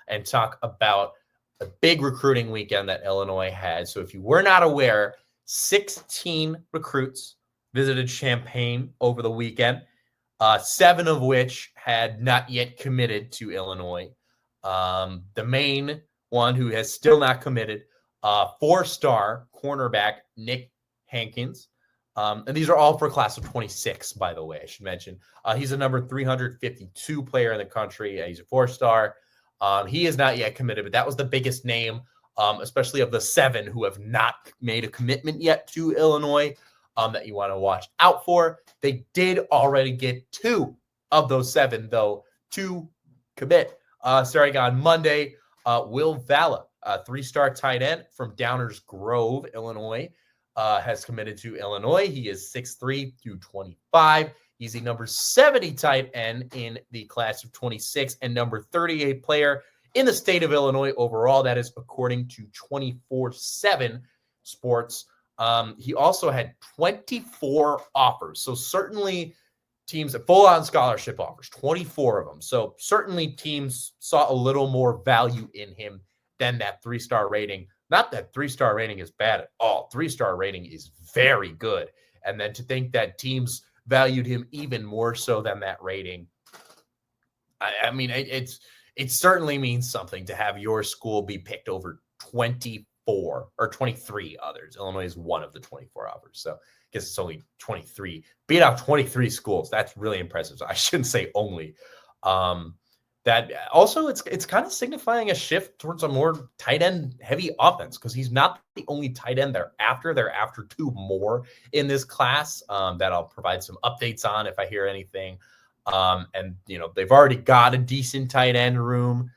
and talk about a big recruiting weekend that Illinois had. So if you were not aware, 16 recruits visited Champaign over the weekend, 7 of which had not yet committed to Illinois. The main one who has still not committed, 4-star cornerback Nick Hankins. And these are all for class of 26, by the way, I should mention. He's a number 352 player in the country. He's a 4-star. He is not yet committed, but that was the biggest name, especially of the 7 who have not made a commitment yet to Illinois, that you want to watch out for. They did already get 2 of those 7, though, to commit. Starting on Monday, Will Valla, a 3-star tight end from Downers Grove, Illinois, has committed to Illinois. He is 6'3", 225. He's the number 70 tight end in the class of 26 and number 38 player in the state of Illinois overall. That is according to 24/7 Sports. He also had 24 offers. So certainly teams that full-on scholarship offers, 24 of them. So certainly teams saw a little more value in him than that 3-star rating. Not that 3-star rating is bad at all. 3-star rating is very good. And then to think that teams valued him even more so than that rating. I mean, it certainly means something to have your school be picked over 24 or 23 others. Illinois is one of the 24 offers. So I guess it's only 23. Beat out 23 schools. That's really impressive. So I shouldn't say only. That also it's kind of signifying a shift towards a more tight end heavy offense, because he's not the only tight end they're after. They're after 2 more in this class that I'll provide some updates on if I hear anything. And they've already got a decent tight end room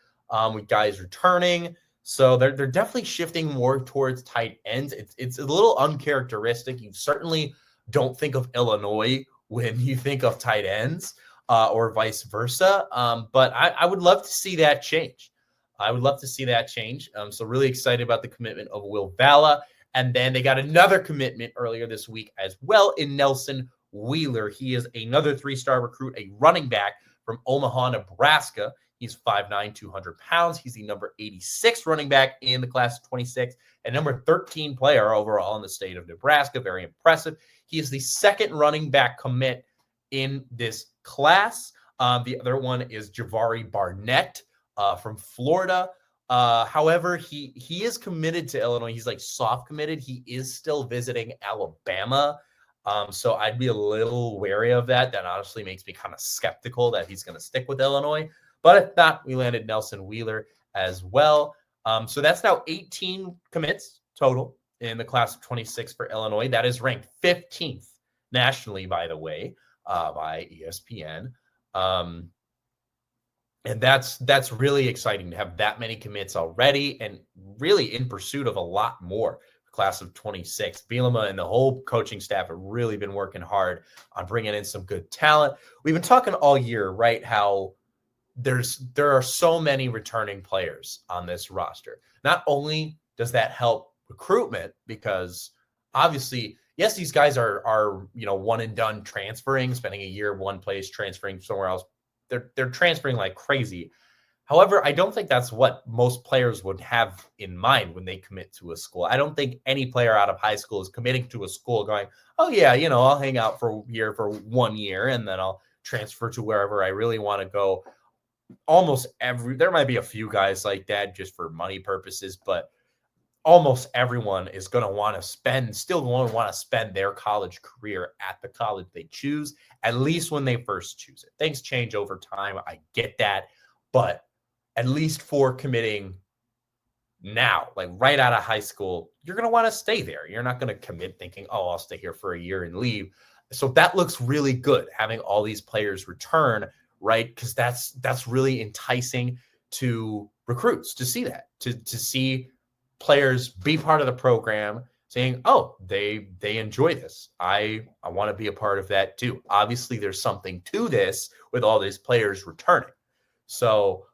with guys returning. So they're definitely shifting more towards tight ends. It's a little uncharacteristic. You certainly don't think of Illinois when you think of tight ends. Or vice versa. But I would love to see that change. So really excited about the commitment of Will Valla. And then they got another commitment earlier this week as well in Nelson Wheeler. He is another 3-star recruit, a running back from Omaha, Nebraska. He's 5'9", 200 pounds. He's the number 86 running back in the class of 26 and number 13 player overall in the state of Nebraska. Very impressive. He is the second running back commit in this class. The other one is Javari Barnett from Florida. However, he is committed to Illinois. He's like soft committed. He is still visiting Alabama. So I'd be a little wary of that. That honestly makes me kind of skeptical that he's going to stick with Illinois. But if not, we landed Nelson Wheeler as well. So that's now 18 commits total in the class of 26 for Illinois. That is ranked 15th nationally, by the way, by ESPN. And that's really exciting to have that many commits already and really in pursuit of a lot more. Class of 26. Bielema and the whole coaching staff have really been working hard on bringing in some good talent. We've been talking all year, right, how there are so many returning players on this roster. Not only does that help recruitment, because obviously, yes, these guys are one and done transferring, spending a year one place, transferring somewhere else. They're transferring like crazy. However, I don't think that's what most players would have in mind when they commit to a school. I don't think any player out of high school is committing to a school going, oh yeah, I'll hang out here for 1 year and then I'll transfer to wherever I really want to go. There might be a few guys like that just for money purposes, but almost everyone is going to want to spend their college career at the college they choose, at least when they first choose it. Things change over time. I get that, but at least for committing now, like right out of high school, you're going to want to stay there. You're not going to commit thinking, oh, I'll stay here for a year and leave. So that looks really good, having all these players return, right? Because that's really enticing to recruits to see that, to see players be part of the program, saying, oh, they enjoy this. I want to be a part of that too. Obviously, there's something to this with all these players returning. So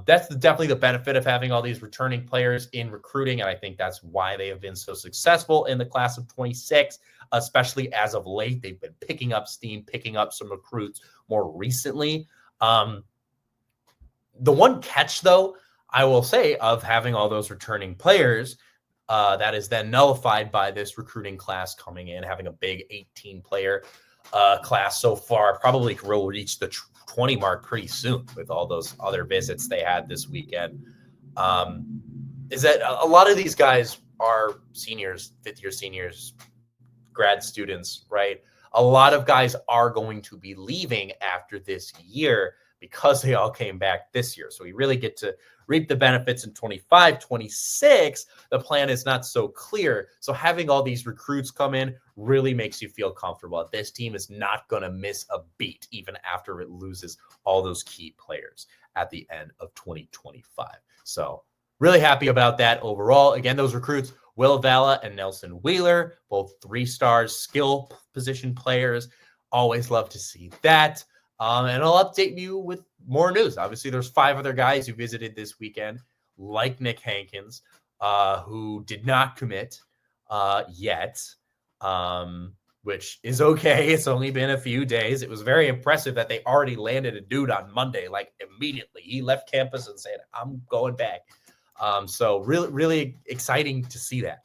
that's definitely the benefit of having all these returning players in recruiting. And I think that's why they have been so successful in the class of 26, especially as of late. They've been picking up steam, picking up some recruits more recently. The one catch, though, I will say, of having all those returning players, that is then nullified by this recruiting class coming in, having a big 18-player class so far. Probably will reach the 20 mark pretty soon with all those other visits they had this weekend. Is that a lot of these guys are seniors, fifth-year seniors, grad students, right? A lot of guys are going to be leaving after this year because they all came back this year. So we really get to reap the benefits in 25, 26. The plan is not so clear. So having all these recruits come in really makes you feel comfortable. This team is not going to miss a beat, even after it loses all those key players at the end of 2025. So really happy about that overall. Again, those recruits, Will Valla and Nelson Wheeler, both 3-stars, skill position players. Always love to see that. And I'll update you with more news. Obviously, there's 5 other guys who visited this weekend, like Nick Hankins, who did not commit yet, which is okay. It's only been a few days. It was very impressive that they already landed a dude on Monday, like immediately. He left campus and said, I'm going back. So really, really exciting to see that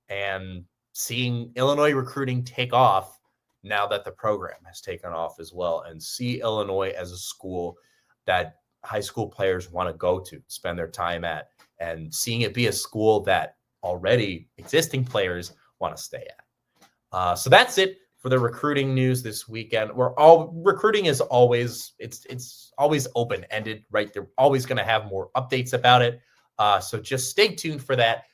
and seeing Illinois recruiting take off now that the program has taken off as well, and see Illinois as a school that high school players want to go to, spend their time at, and seeing it be a school that already existing players want to stay at. So that's it for the recruiting news this weekend. Recruiting is always, it's always open-ended, right? They're always going to have more updates about it. So just stay tuned for that.